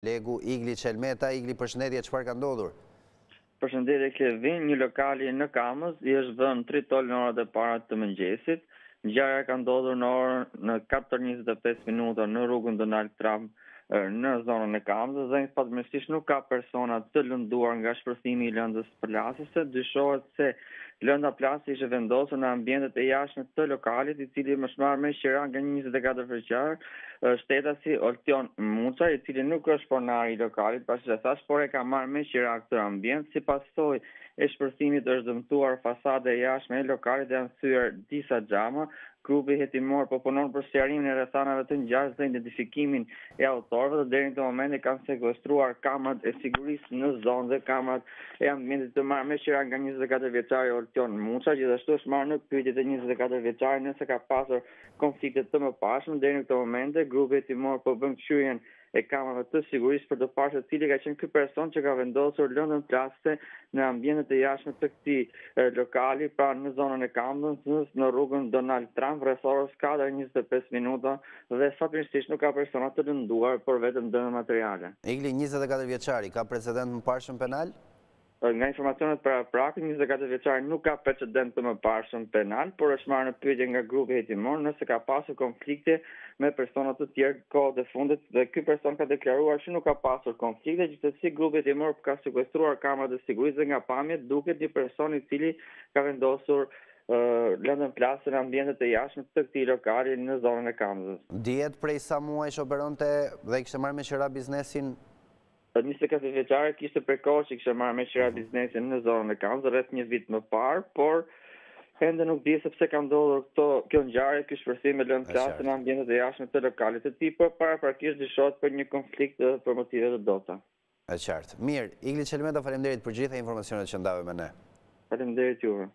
Legu Igli Qelmeta. Igli, përshëndetje, çfarë ka ndodhur? Përshëndetje Klevin, një lokali në Kamës i është vënë 3 tol në orët e para të mëngjesit. Ngjarja ka ndodhur në 4:25 minuta në rrugën Donald Trump në zonën e Kamës dhe fatmirësisht nuk ka persona të lënduar nga shpërthimi i lëndës plasëse. Dyshohet se lënda plase ishte vendosur në ambientet e jashtme të lokalit, i cili më shmarr me qira nga një 24 vjeçar shtetasi Oltion Muça, i cili nuk është pronar i lokalit, pasi që thash, por e ka marrë me qira këtë ambient. Si pasojë e shpërthimit është dëmtuar fasada e jashtme e lokalit dhe janë thyer disa xhama. Grupi hetimor po punon për sqarimin e rrethanave të ngjarjes dhe identifikimin e autorëve dhe deri në këtë moment e kanë sekuestruar kamerat e sigurisë në zonë dhe kamerat e ambientit të marrë me qira nga 24 vjeçari Oltion Muça. Gjithashtu është marrë në pyetje të 24 vjeçari nëse ka pasur konflikte të mëparshme. Deri në këtë moment grupi hetimor po bën këshyrjen e kamerave të sigurisë për të parë se cili ka qenë ky person që ka vendosur lëndën plase në ambientet e jashtme të këtij lokali, pra në zonën e Kamës, në rrugën Donald Trump, rreth orës 4:25 minuta dhe fatmirësisht nuk ka persona të lënduar, por vetëm dëme materiale. Igli, 24 vjeçari, ka precedent mëparshëm penal? Nga informacionet paraprakë, 24 vjeçari nuk ka precedent të mëparshëm penal, por është marrë në pyetje nga grupi hetimor nëse ka pasur konflikte me persona të tjerë kohët e fundit dhe ky person ka deklaruar që nuk ka pasur konflikte. Gjithsesi grupi hetimor ka sekuestruar kamerat e sigurisë dhe nga pamjet duket një person i cili ka vendosur lëndën plase në ambientet e jashtme të këtij lokali në zonën e Kamës. Dihet prej sa muajsh operonte dhe kishte marrë me qira biznesin? 24 vjeçare kishte përkohë që kishte marrë me qira biznesin në zonën e Kamës rreth një vit më parë, por ende nuk di sepse ka ndodhur kjo ngjarje, ky shpërthim me lëndë plase në ambientet e jashtme të lokalit të tij, por paraprakisht dyshohet për një konflikt për motive të dota. Është qartë. Mirë, Igli Qelmeta, faleminderit për gjitha informacionet që ndave me ne. Faleminderit juve.